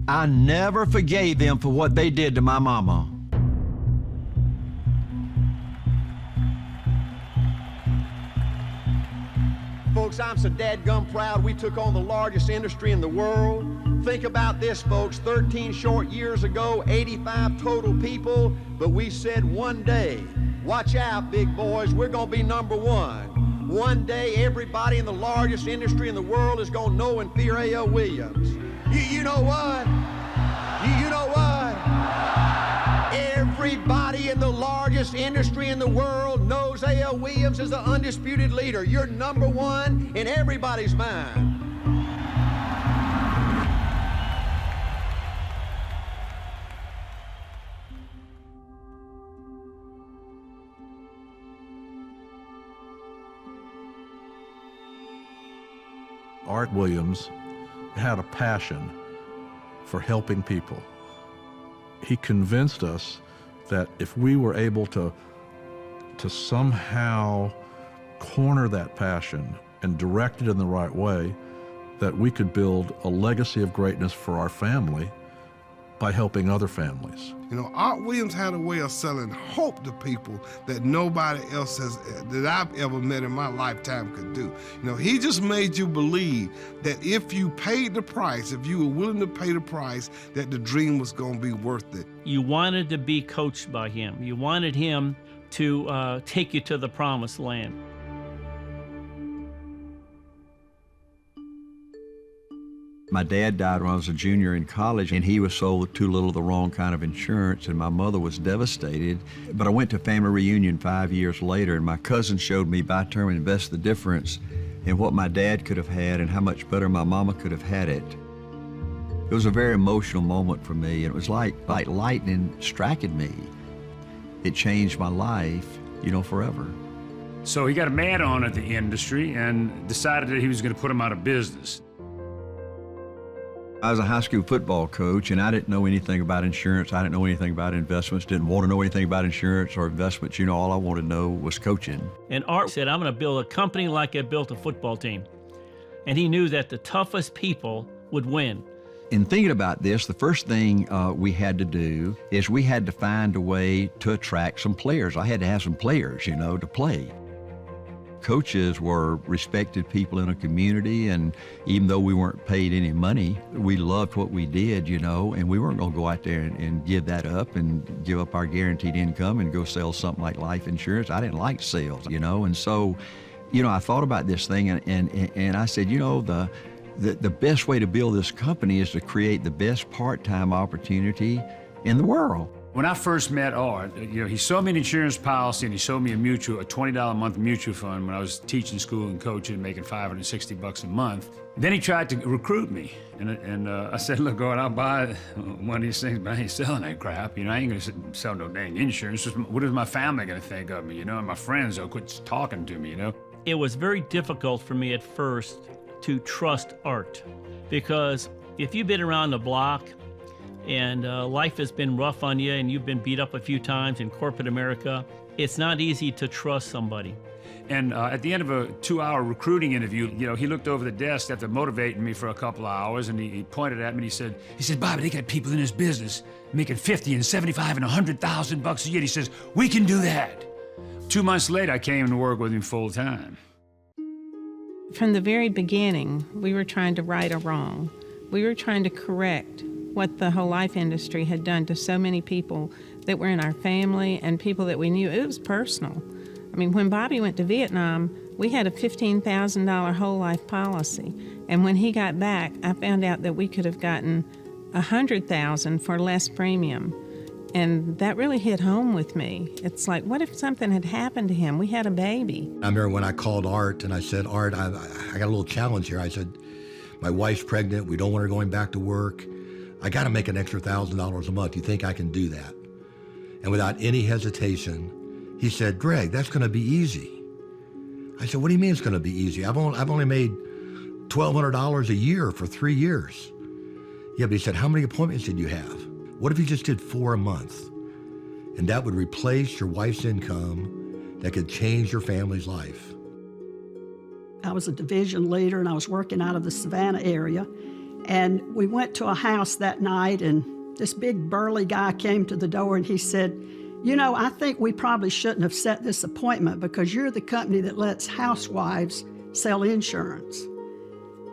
I never forgave them for what they did to my mama. Folks, I'm so dadgum proud we took on the largest industry in the world. Think about this, folks, 13 short years ago, 85 total people, but we said one day, watch out, big boys, we're gonna be number one. One day, everybody in the largest industry in the world is gonna know and fear A.L. Williams. You know what? You know what? Everybody in the largest industry in the world knows A.L. Williams is the undisputed leader. You're number one in everybody's mind. Art Williams had a passion for helping people. He convinced us that if we were able to somehow corner that passion and direct it in the right way, that we could build a legacy of greatness for our family by helping other families. You know, Art Williams had a way of selling hope to people that nobody else that I've ever met in my lifetime could do. You know, he just made you believe that if you paid the price, if you were willing to pay the price, that the dream was going to be worth it. You wanted to be coached by him. You wanted him to take you to the promised land. My dad died when I was a junior in college, and he was sold too little of the wrong kind of insurance, and my mother was devastated. But I went to family reunion 5 years later, and my cousin showed me by term invest the difference in what my dad could have had and how much better my mama could have had it. It was a very emotional moment for me, and it was like lightning striking me. It changed my life, you know, forever. So he got mad on at the industry and decided that he was going to put him out of business. I was a high school football coach, and I didn't know anything about insurance. I didn't know anything about investments, didn't want to know anything about insurance or investments. You know, all I wanted to know was coaching. And Art said, I'm going to build a company like I built a football team. And he knew that the toughest people would win. In thinking about this, the first thing we had to do is we had to find a way to attract some players. I had to have some players, you know, to play. Coaches were respected people in a community, and even though we weren't paid any money, we loved what we did, you know, and we weren't going to go out there and give that up and give up our guaranteed income and go sell something like life insurance. I didn't like sales, you know, and so, you know, I thought about this thing, and I said, you know, the best way to build this company is to create the best part-time opportunity in the world. When I first met Art, you know, he sold me an insurance policy and he sold me a $20 a month mutual fund when I was teaching school and coaching, making $560 a month. Then he tried to recruit me, and I said, look, Art, I'll buy one of these things, but I ain't selling that crap. You know, I ain't gonna sell no dang insurance. What is my family gonna think of me, you know, and my friends will quit talking to me, you know? It was very difficult for me at first to trust Art, because if you've been around the block and life has been rough on you and you've been beat up a few times in corporate America, it's not easy to trust somebody. And at the end of a 2-hour recruiting interview, you know, he looked over the desk after motivating me for a couple of hours, and he pointed at me and he said, Bobby, they got people in this business making $50,000 and $75,000 and $100,000 a year. He says, we can do that. 2 months later, I came to work with him full time. From the very beginning, we were trying to right a wrong. We were trying to correct what the whole life industry had done to so many people that were in our family and people that we knew. It was personal. I mean, when Bobby went to Vietnam, we had a $15,000 whole life policy. And when he got back, I found out that we could have gotten $100,000 for less premium. And that really hit home with me. It's like, what if something had happened to him? We had a baby. I remember when I called Art and I said, Art, I got a little challenge here. I said, my wife's pregnant. We don't want her going back to work. I got to make an extra $1,000 a month. You think I can do that? And without any hesitation, he said, Greg, that's going to be easy. I said, what do you mean it's going to be easy? I've only made $1,200 a year for 3 years. Yeah, but he said, how many appointments did you have? What if you just did 4 a month? And that would replace your wife's income, that could change your family's life. I was a division leader, and I was working out of the Savannah area. And we went to a house that night, and this big burly guy came to the door and he said, "You know, I think we probably shouldn't have set this appointment because you're the company that lets housewives sell insurance."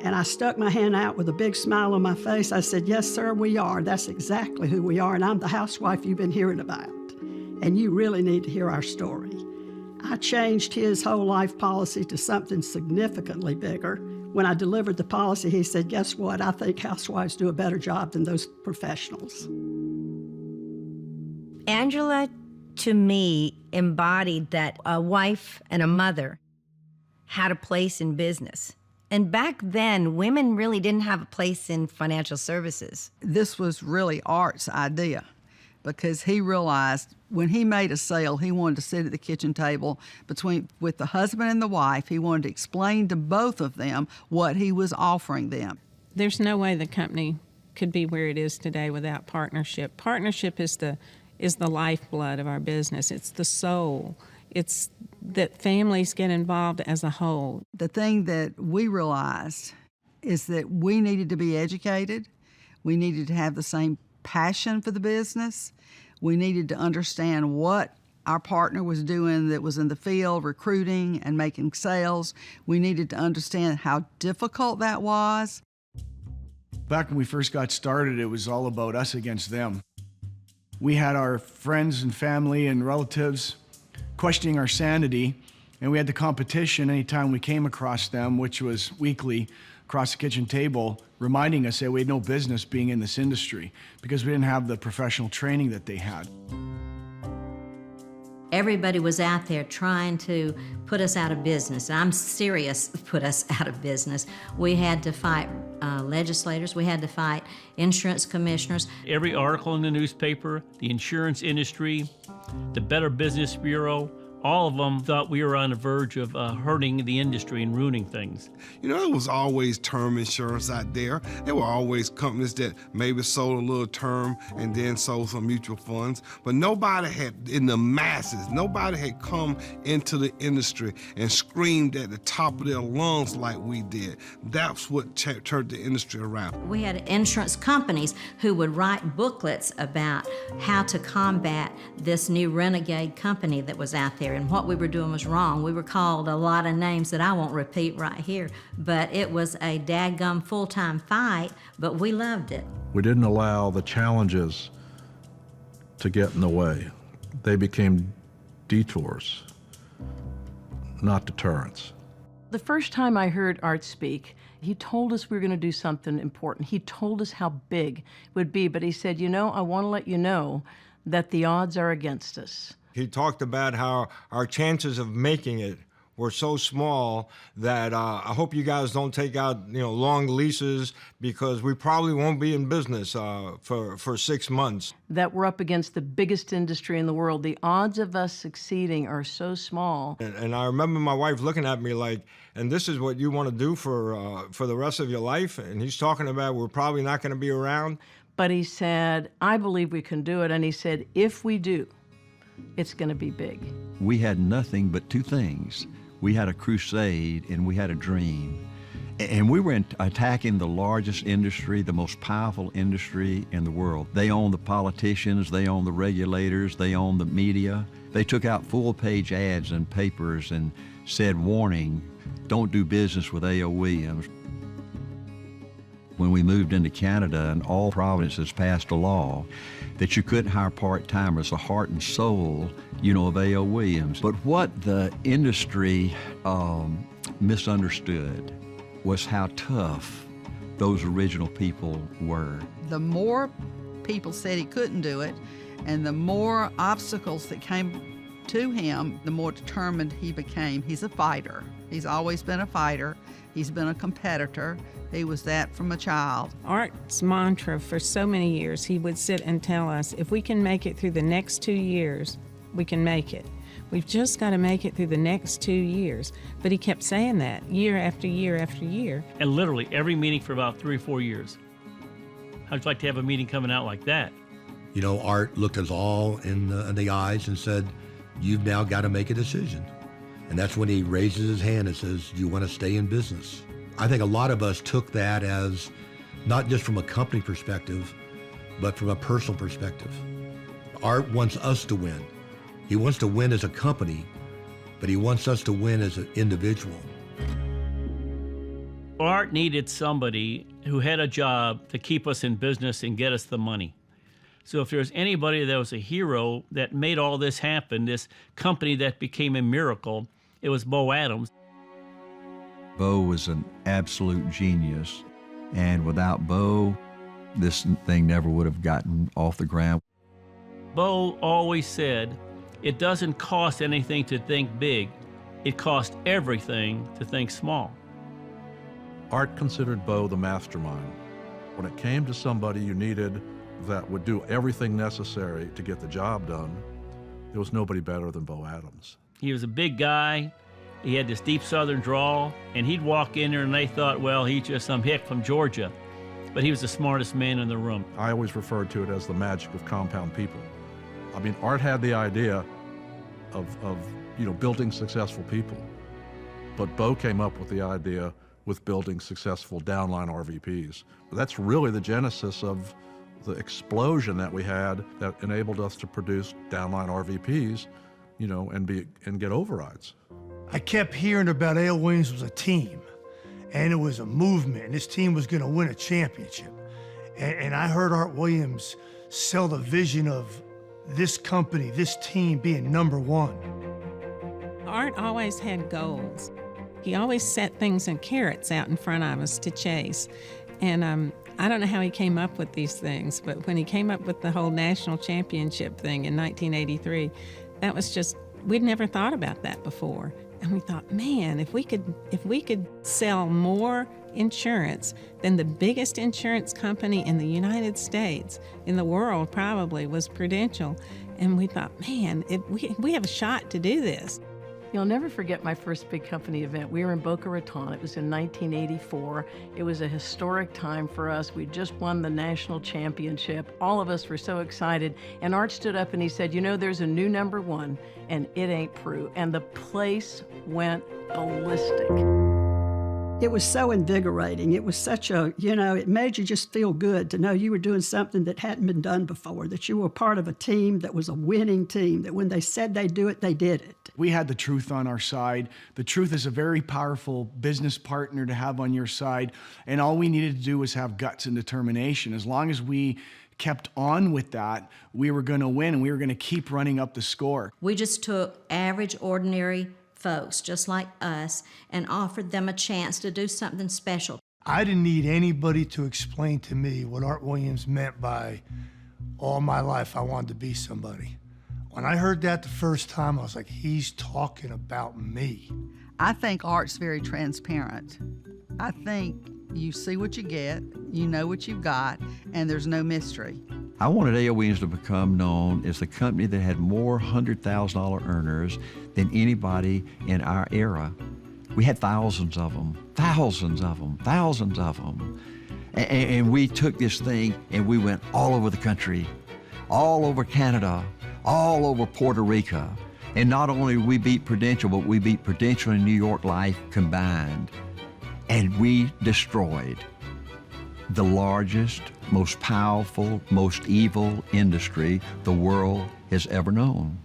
And I stuck my hand out with a big smile on my face. I said, "Yes, sir, we are. That's exactly who we are, and I'm the housewife you've been hearing about. And you really need to hear our story." I changed his whole life policy to something significantly bigger. When I delivered the policy, he said, "Guess what? I think housewives do a better job than those professionals." Angela, to me, embodied that a wife and a mother had a place in business. And back then, women really didn't have a place in financial services. This was really Art's idea, because he realized when he made a sale, he wanted to sit at the kitchen table with the husband and the wife. He wanted to explain to both of them what he was offering them. There's no way the company could be where it is today without partnership. Partnership is the lifeblood of our business. It's the soul. It's that families get involved as a whole. The thing that we realized is that we needed to be educated. We needed to have the same passion for the business. We needed to understand what our partner was doing that was in the field, recruiting and making sales. We needed to understand how difficult that was. Back when we first got started, it was all about us against them. We had our friends and family and relatives questioning our sanity, and we had the competition anytime we came across them, which was weekly, across the kitchen table, reminding us that we had no business being in this industry because we didn't have the professional training that they had. Everybody was out there trying to put us out of business. I'm serious, put us out of business. We had to fight legislators. We had to fight insurance commissioners. Every article in the newspaper, the insurance industry, the Better Business Bureau, all of them thought we were on the verge of hurting the industry and ruining things. You know, there was always term insurance out there. There were always companies that maybe sold a little term and then sold some mutual funds. But nobody had, in the masses, nobody had come into the industry and screamed at the top of their lungs like we did. That's what turned the industry around. We had insurance companies who would write booklets about how to combat this new renegade company that was out there. And what we were doing was wrong. We were called a lot of names that I won't repeat right here, but it was a dadgum full-time fight, but we loved it. We didn't allow the challenges to get in the way. They became detours, not deterrents. The first time I heard Art speak, he told us we were going to do something important. He told us how big it would be, but he said, "You know, I want to let you know that the odds are against us." He talked about how our chances of making it were so small that I hope you guys don't take out long leases because we probably won't be in business for 6 months. That we're up against the biggest industry in the world. The odds of us succeeding are so small. And I remember my wife looking at me like, "And this is what you want to do for the rest of your life?" And he's talking about we're probably not going to be around. But he said, "I believe we can do it." And he said, "If we do, it's going to be big." We had nothing but two things. We had a crusade and we had a dream. And we were attacking the largest industry, the most powerful industry in the world. They own the politicians, they own the regulators, they own the media. They took out full-page ads in papers and said, "Warning, don't do business with A.O. Williams." When we moved into Canada, and all provinces passed a law that you couldn't hire part-timers, the heart and soul, of A.O. Williams. But what the industry misunderstood was how tough those original people were. The more people said he couldn't do it, and the more obstacles that came to him, the more determined he became. He's a fighter. He's always been a fighter. He's been a competitor. He was that from a child. Art's mantra for so many years, he would sit and tell us, if we can make it through the next 2 years, we can make it. We've just got to make it through the next 2 years. But he kept saying that year after year after year. And literally every meeting for about 3 or 4 years. How'd you like to have a meeting coming out like that? You know, Art looked us all in the eyes and said, "You've now got to make a decision." And that's when he raises his hand and says, "Do you want to stay in business?" I think a lot of us took that as not just from a company perspective, but from a personal perspective. Art wants us to win. He wants to win as a company, but he wants us to win as an individual. Art needed somebody who had a job to keep us in business and get us the money. So if there's anybody that was a hero that made all this happen, this company that became a miracle, it was Bo Adams. Bo was an absolute genius, and without Bo, this thing never would have gotten off the ground. Bo always said, it doesn't cost anything to think big. It costs everything to think small. Art considered Bo the mastermind. When it came to somebody you needed that would do everything necessary to get the job done, there was nobody better than Bo Adams. He was a big guy. He had this deep southern drawl, and he'd walk in there and they thought, well, he's just some hick from Georgia. But he was the smartest man in the room. I always referred to it as the magic of compound people. I mean, Art had the idea of building successful people, but Bo came up with the idea with building successful downline RVPs. That's really the genesis of the explosion that we had that enabled us to produce downline RVPs, and get overrides. I kept hearing about A.L. Williams was a team, and it was a movement, and this team was gonna win a championship. And I heard Art Williams sell the vision of this company, this team being number one. Art always had goals. He always set things in carrots out in front of us to chase. And I don't know how he came up with these things, but when he came up with the whole national championship thing in 1983, that was just, we'd never thought about that before. And we thought, man, if we could sell more insurance than the biggest insurance company in the United States, in the world probably, was Prudential. And we thought, man, we have a shot to do this. You'll never forget my first big company event. We were in Boca Raton. It was in 1984. It was a historic time for us. We just won the national championship. All of us were so excited. And Art stood up and he said, there's a new number one, and it ain't Prue. And the place went ballistic. It was so invigorating. It was such it made you just feel good to know you were doing something that hadn't been done before, that you were part of a team that was a winning team, that when they said they'd do it, they did it. We had the truth on our side. The truth is a very powerful business partner to have on your side, and all we needed to do was have guts and determination. As long as we kept on with that, we were going to win, and we were going to keep running up the score. We just took average, ordinary folks just like us and offered them a chance to do something special. I didn't need anybody to explain to me what Art Williams meant by all my life I wanted to be somebody. When I heard that the first time, I was like, he's talking about me. I think Art's very transparent. I think you see what you get, you know what you've got, and there's no mystery. I wanted A.L. Williams to become known as the company that had more $100,000 earners than anybody in our era. We had thousands of them. And we took this thing and we went all over the country, all over Canada, all over Puerto Rico. And not only did we beat Prudential, but we beat Prudential and New York Life combined. And we destroyed the largest, most powerful, most evil industry the world has ever known.